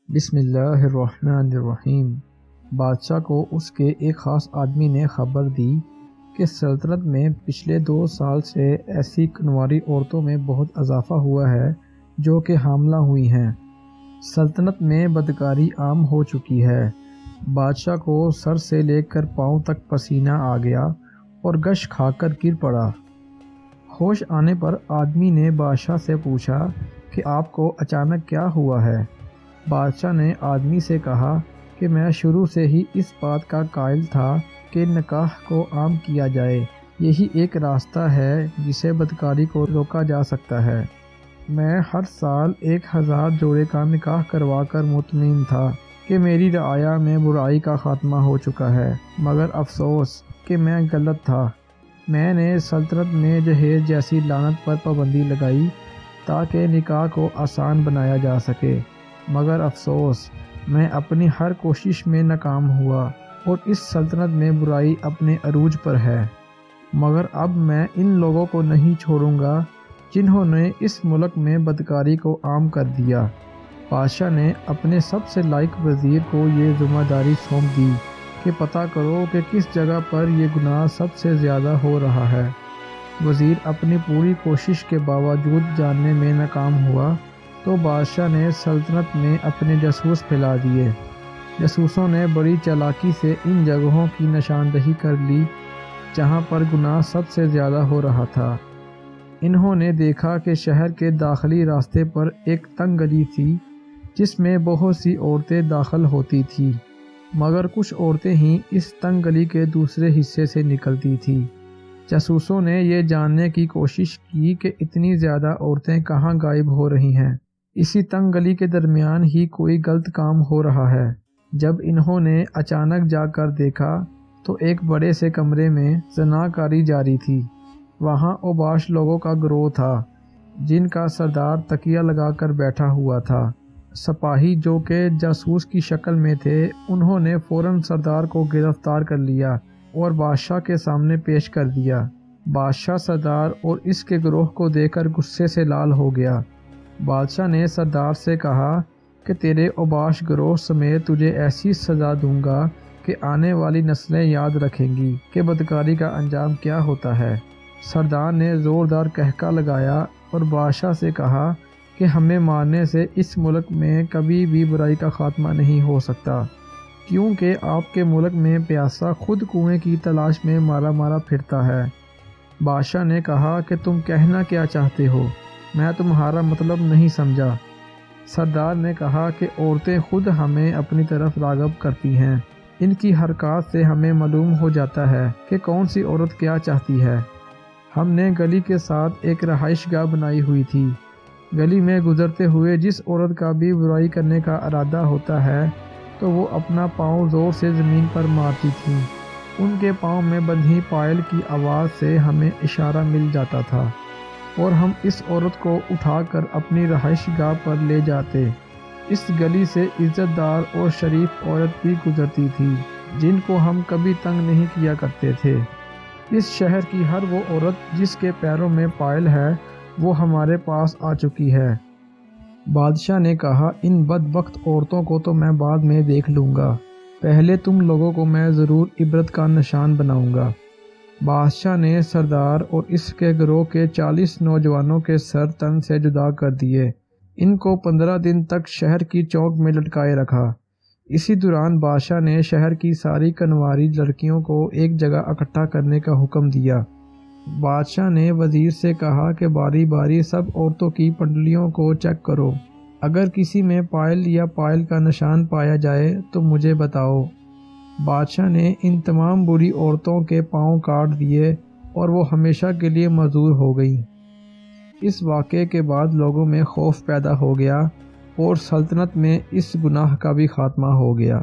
بسم اللہ الرحمن الرحیم۔ بادشاہ کو اس کے ایک خاص آدمی نے خبر دی کہ سلطنت میں پچھلے 2 سال سے ایسی کنواری عورتوں میں بہت اضافہ ہوا ہے جو کہ حاملہ ہوئی ہیں۔ سلطنت میں بدکاری عام ہو چکی ہے۔ بادشاہ کو سر سے لے کر پاؤں تک پسینہ آ گیا اور غش کھا کر گر پڑا۔ ہوش آنے پر آدمی نے بادشاہ سے پوچھا کہ آپ کو اچانک کیا ہوا ہے؟ بادشاہ نے آدمی سے کہا کہ میں شروع سے ہی اس بات کا قائل تھا کہ نکاح کو عام کیا جائے، یہی ایک راستہ ہے جسے بدکاری کو روکا جا سکتا ہے۔ میں ہر سال 1000 جوڑے کا نکاح کروا کر مطمئن تھا کہ میری رعایا میں برائی کا خاتمہ ہو چکا ہے، مگر افسوس کہ میں غلط تھا۔ میں نے سلطنت میں جہیز جیسی لعنت پر پابندی لگائی تاکہ نکاح کو آسان بنایا جا سکے، مگر افسوس میں اپنی ہر کوشش میں ناکام ہوا اور اس سلطنت میں برائی اپنے عروج پر ہے۔ مگر اب میں ان لوگوں کو نہیں چھوڑوں گا جنہوں نے اس ملک میں بدکاری کو عام کر دیا۔ بادشاہ نے اپنے سب سے لائق وزیر کو یہ ذمہ داری سونپ دی کہ پتہ کرو کہ کس جگہ پر یہ گناہ سب سے زیادہ ہو رہا ہے۔ وزیر اپنی پوری کوشش کے باوجود جاننے میں ناکام ہوا تو بادشاہ نے سلطنت میں اپنے جاسوس پھیلا دیے۔ جاسوسوں نے بڑی چالاکی سے ان جگہوں کی نشاندہی کر لی جہاں پر گناہ سب سے زیادہ ہو رہا تھا۔ انہوں نے دیکھا کہ شہر کے داخلی راستے پر ایک تنگ گلی تھی جس میں بہت سی عورتیں داخل ہوتی تھیں، مگر کچھ عورتیں ہی اس تنگ گلی کے دوسرے حصے سے نکلتی تھیں۔ جاسوسوں نے یہ جاننے کی کوشش کی کہ اتنی زیادہ عورتیں کہاں غائب ہو رہی ہیں، اسی تنگ گلی کے درمیان ہی کوئی غلط کام ہو رہا ہے۔ جب انہوں نے اچانک جا کر دیکھا تو ایک بڑے سے کمرے میں زناکاری جاری تھی۔ وہاں اوباش لوگوں کا گروہ تھا جن کا سردار تکیہ لگا کر بیٹھا ہوا تھا۔ سپاہی جو کہ جاسوس کی شکل میں تھے، انہوں نے فوراً سردار کو گرفتار کر لیا اور بادشاہ کے سامنے پیش کر دیا۔ بادشاہ سردار اور اس کے گروہ کو دیکھ کر غصے سے لال ہو گیا۔ بادشاہ نے سردار سے کہا کہ تیرے اوباش گروہ سمیت تجھے ایسی سزا دوں گا کہ آنے والی نسلیں یاد رکھیں گی کہ بدکاری کا انجام کیا ہوتا ہے۔ سردار نے زوردار قہقہ لگایا اور بادشاہ سے کہا کہ ہمیں مارنے سے اس ملک میں کبھی بھی برائی کا خاتمہ نہیں ہو سکتا، کیونکہ آپ کے ملک میں پیاسا خود کنویں کی تلاش میں مارا مارا پھرتا ہے۔ بادشاہ نے کہا کہ تم کہنا کیا چاہتے ہو؟ میں تمہارا مطلب نہیں سمجھا۔ سردار نے کہا کہ عورتیں خود ہمیں اپنی طرف راغب کرتی ہیں، ان کی حرکات سے ہمیں معلوم ہو جاتا ہے کہ کون سی عورت کیا چاہتی ہے۔ ہم نے گلی کے ساتھ ایک رہائش گاہ بنائی ہوئی تھی۔ گلی میں گزرتے ہوئے جس عورت کا بھی برائی کرنے کا ارادہ ہوتا ہے تو وہ اپنا پاؤں زور سے زمین پر مارتی تھیں۔ ان کے پاؤں میں بندھی پائل کی آواز سے ہمیں اشارہ مل جاتا تھا اور ہم اس عورت کو اٹھا کر اپنی رہائش گاہ پر لے جاتے۔ اس گلی سے عزت دار اور شریف عورت بھی گزرتی تھی جن کو ہم کبھی تنگ نہیں کیا کرتے تھے۔ اس شہر کی ہر وہ عورت جس کے پیروں میں پائل ہے وہ ہمارے پاس آ چکی ہے۔ بادشاہ نے کہا ان بدبخت عورتوں کو تو میں بعد میں دیکھ لوں گا، پہلے تم لوگوں کو میں ضرور عبرت کا نشان بناؤں گا۔ بادشاہ نے سردار اور اس کے گروہ کے 40 نوجوانوں کے سر تن سے جدا کر دیے۔ ان کو 15 دن تک شہر کی چوک میں لٹکائے رکھا۔ اسی دوران بادشاہ نے شہر کی ساری کنواری لڑکیوں کو ایک جگہ اکٹھا کرنے کا حکم دیا۔ بادشاہ نے وزیر سے کہا کہ باری باری سب عورتوں کی پنڈلیوں کو چیک کرو، اگر کسی میں پائل یا پائل کا نشان پایا جائے تو مجھے بتاؤ۔ بادشاہ نے ان تمام بری عورتوں کے پاؤں کاٹ دیے اور وہ ہمیشہ کے لیے معذور ہو گئیں۔ اس واقعے کے بعد لوگوں میں خوف پیدا ہو گیا اور سلطنت میں اس گناہ کا بھی خاتمہ ہو گیا۔